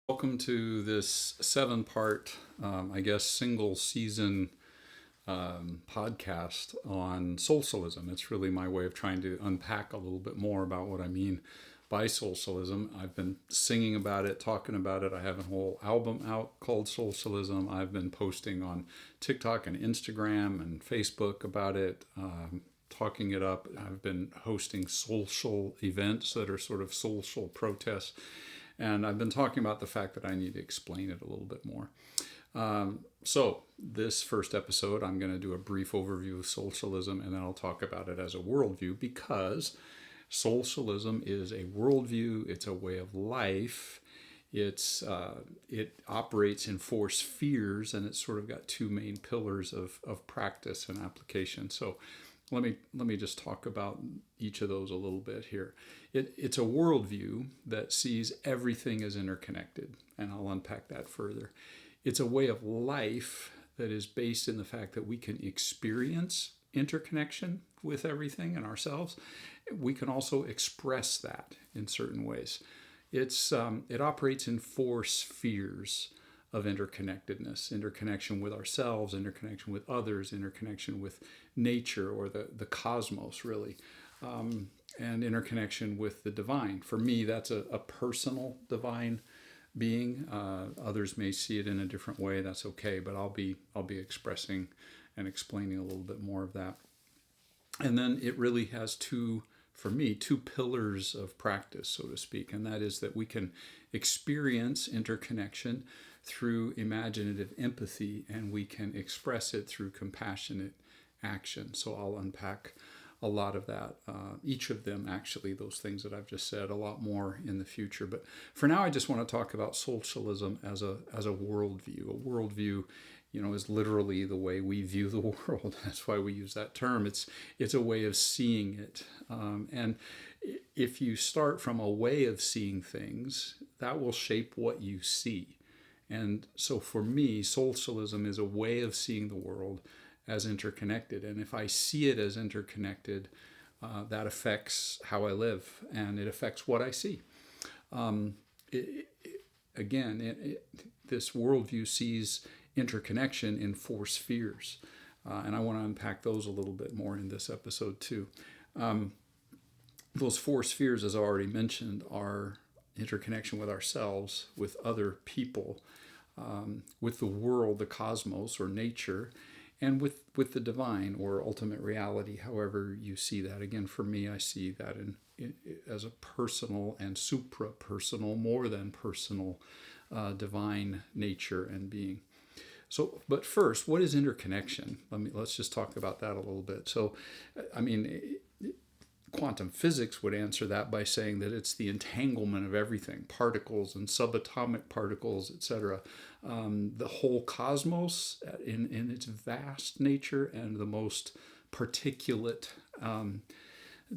Welcome to this seven-part, single season podcast on Soulcialism. It's really my way of trying to unpack a little bit more about what I mean by Soulcialism. I've been singing about it, talking about it. I have a whole album out called Soulcialism. I've been posting on TikTok and Instagram and Facebook about it, talking it up. I've been hosting social events that are sort of social protests. And I've been talking about the fact that I need to explain it a little bit more. So, this first episode, I'm going to do a brief overview of socialism, and then I'll talk about it as a worldview, because socialism is a worldview, it's a way of life, it operates in four spheres, and it's sort of got two main pillars of practice and application. So, let me just talk about each of those a little bit here. It's a worldview that sees everything as interconnected, and I'll unpack that further. It's a way of life that is based in the fact that we can experience interconnection with everything and ourselves. We can also express that in certain ways. It operates in four spheres of interconnectedness: interconnection with ourselves, interconnection with others, interconnection with nature or the cosmos, really, and interconnection with the divine. For me, that's a personal divine being. Others may see it in a different way. That's okay, but I'll be expressing and explaining a little bit more of that. And then it really has for me, two pillars of practice, so to speak, and that is that we can experience interconnection through imaginative empathy, and we can express it through compassionate action. So I'll unpack a lot of that, each of them, actually, those things that I've just said, a lot more in the future. But for now, I just want to talk about socialism as a worldview. A worldview, is literally the way we view the world. That's why we use that term. It's a way of seeing it, and if you start from a way of seeing things, that will shape what you see. And so for me, socialism is a way of seeing the world as interconnected. And if I see it as interconnected, that affects how I live, and it affects what I see. It, again, this worldview sees interconnection in four spheres. And I want to unpack those a little bit more in this episode too. Those four spheres, as I already mentioned, are interconnection with ourselves, with other people, with the world, the cosmos or nature, and with the divine or ultimate reality, however you see that. Again, for me, I see that as a personal and supra-personal, more than personal, divine nature and being. So, but first, what is interconnection? Let's just talk about that a little bit. So, quantum physics would answer that by saying that it's the entanglement of everything, particles and subatomic particles, etc. The whole cosmos in its vast nature, and the most particulate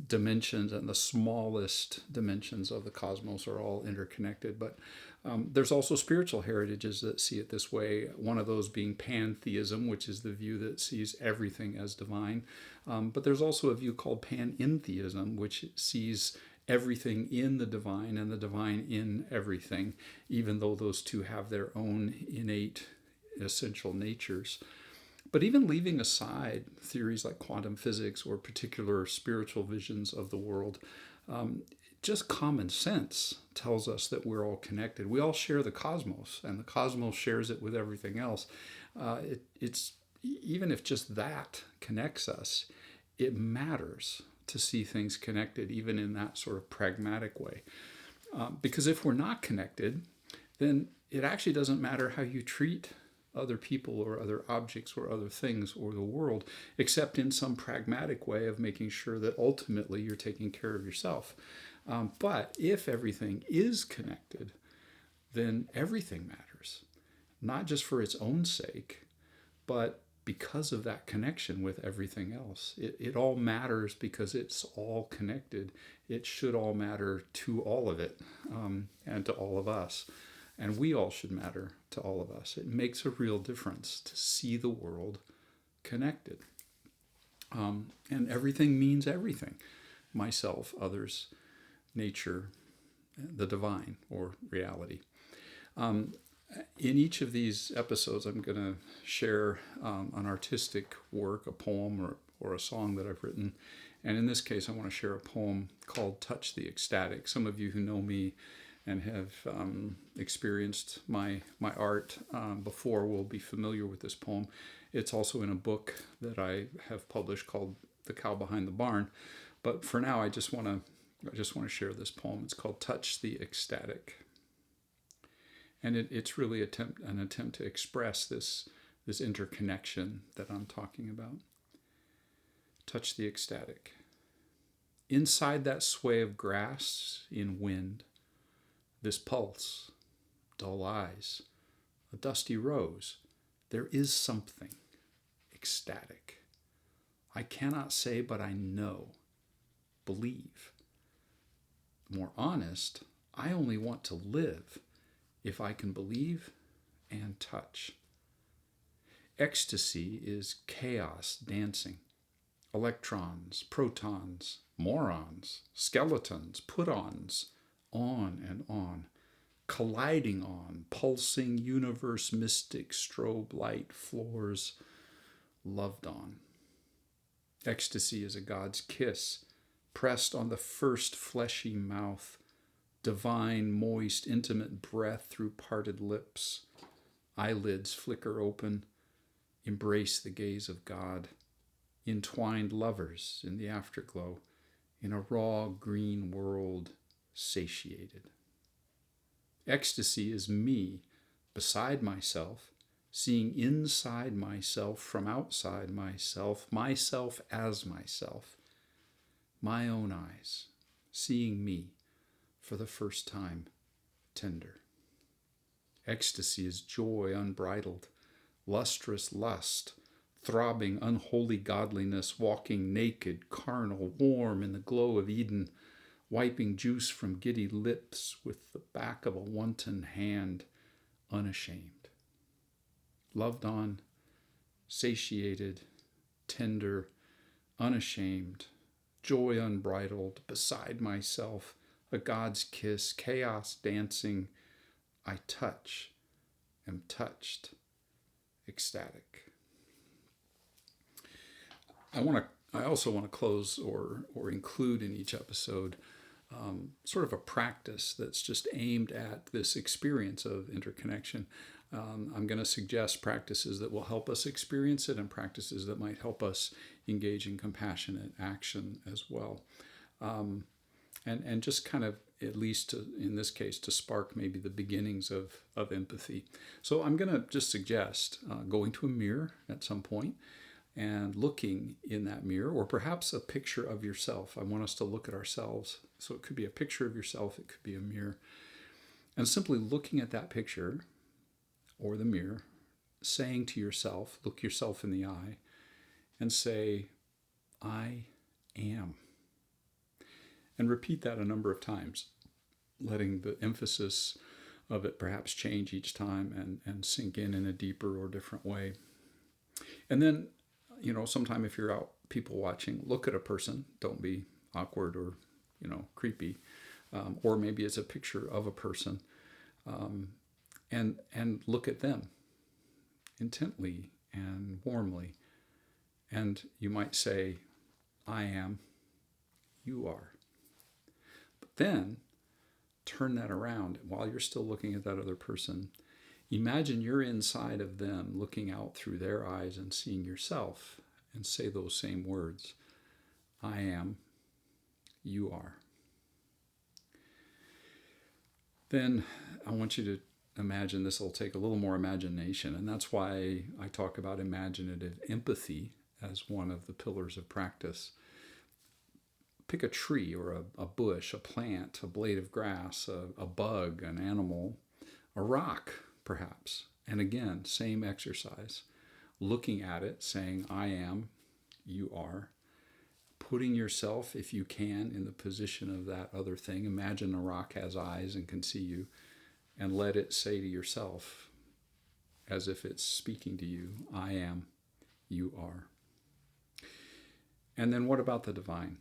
dimensions and the smallest dimensions of the cosmos are all interconnected. But there's also spiritual heritages that see it this way, one of those being pantheism, which is the view that sees everything as divine. But there's also a view called panentheism, which sees everything in the divine and the divine in everything, even though those two have their own innate essential natures. But even leaving aside theories like quantum physics or particular spiritual visions of the world, just common sense tells us that we're all connected. We all share the cosmos, and the cosmos shares it with everything else. It's even if just that connects us, it matters to see things connected, even in that sort of pragmatic way. Because if we're not connected, then it actually doesn't matter how you treat other people or other objects or other things or the world, except in some pragmatic way of making sure that ultimately you're taking care of yourself. But if everything is connected, then everything matters, not just for its own sake, but because of that connection with everything else. It all matters because it's all connected. It should all matter to all of it, and to all of us. And we all should matter to all of us. It makes a real difference to see the world connected. And everything means everything. Myself, others, nature, the divine, or reality. In each of these episodes, I'm going to share an artistic work, a poem or a song that I've written. And in this case, I want to share a poem called Touch the Ecstatic. Some of you who know me and have experienced my art before will be familiar with this poem. It's also in a book that I have published called The Cow Behind the Barn. But for now, I just want to share this poem. It's called Touch the Ecstatic. And it's really an attempt to express this interconnection that I'm talking about. Touch the ecstatic. Inside that sway of grass in wind, this pulse, dull eyes, a dusty rose, there is something ecstatic. I cannot say, but I know, believe. More honest, I only want to live if I can believe and touch. Ecstasy is chaos dancing. Electrons, protons, morons, skeletons, put-ons, on and on, colliding on, pulsing universe mystic strobe light floors, loved on. Ecstasy is a God's kiss, pressed on the first fleshy mouth, divine, moist, intimate breath through parted lips. Eyelids flicker open, embrace the gaze of God. Entwined lovers in the afterglow, in a raw green world, satiated. Ecstasy is me, beside myself, seeing inside myself from outside myself, myself as myself, my own eyes, seeing me for the first time, tender. Ecstasy is joy unbridled, lustrous lust, throbbing unholy godliness, walking naked, carnal, warm in the glow of Eden, wiping juice from giddy lips with the back of a wanton hand, unashamed. Loved on, satiated, tender, unashamed, joy unbridled, beside myself, a God's kiss, chaos dancing, I touch, am touched, ecstatic. I also want to close or include in each episode sort of a practice that's just aimed at this experience of interconnection. I'm going to suggest practices that will help us experience it and practices that might help us engage in compassionate action as well. And just kind of, at least in this case, to spark maybe the beginnings of empathy. So I'm going to just suggest going to a mirror at some point and looking in that mirror, or perhaps a picture of yourself. I want us to look at ourselves. So it could be a picture of yourself, it could be a mirror. And simply looking at that picture or the mirror, saying to yourself, look yourself in the eye, and say, I am. And repeat that a number of times, letting the emphasis of it perhaps change each time and sink in a deeper or different way. And then, sometime if you're out people watching, look at a person. Don't be awkward or, creepy. Or maybe it's a picture of a person. And look at them intently and warmly. And you might say, I am, you are. But then turn that around while you're still looking at that other person. Imagine you're inside of them, looking out through their eyes and seeing yourself, and say those same words. I am, you are. Then I want you to imagine, this will take a little more imagination, and that's why I talk about imaginative empathy as one of the pillars of practice. Pick a tree or a bush, a plant, a blade of grass, a bug, an animal, a rock, perhaps. And again, same exercise. Looking at it, saying, I am, you are. Putting yourself, if you can, in the position of that other thing. Imagine a rock has eyes and can see you. And let it say to yourself, as if it's speaking to you, I am, you are. And then what about the divine?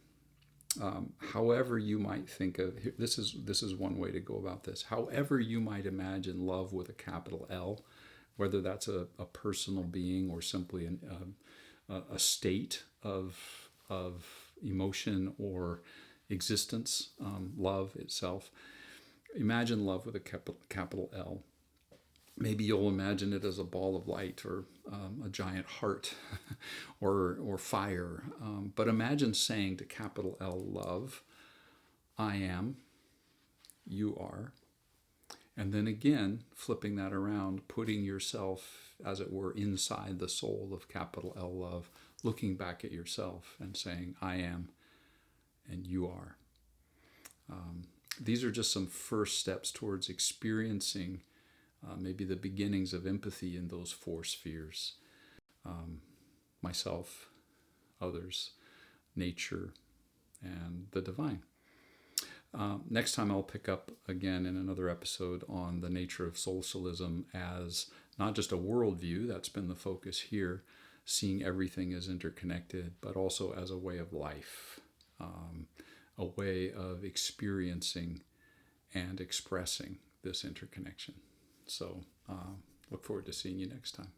However you might think of this is one way to go about this. However you might imagine love with a capital L, whether that's a personal being or simply a state of emotion or existence, love itself. Imagine love with a capital L. Maybe you'll imagine it as a ball of light or a giant heart or fire. But imagine saying to capital L love, I am, you are. And then again, flipping that around, putting yourself, as it were, inside the soul of capital L love, looking back at yourself and saying, I am and you are. These are just some first steps towards experiencing maybe the beginnings of empathy in those four spheres: myself, others, nature, and the divine. Next time I'll pick up again in another episode on the nature of socialism as not just a worldview, that's been the focus here, seeing everything as interconnected, but also as a way of life, a way of experiencing and expressing this interconnection. So look forward to seeing you next time.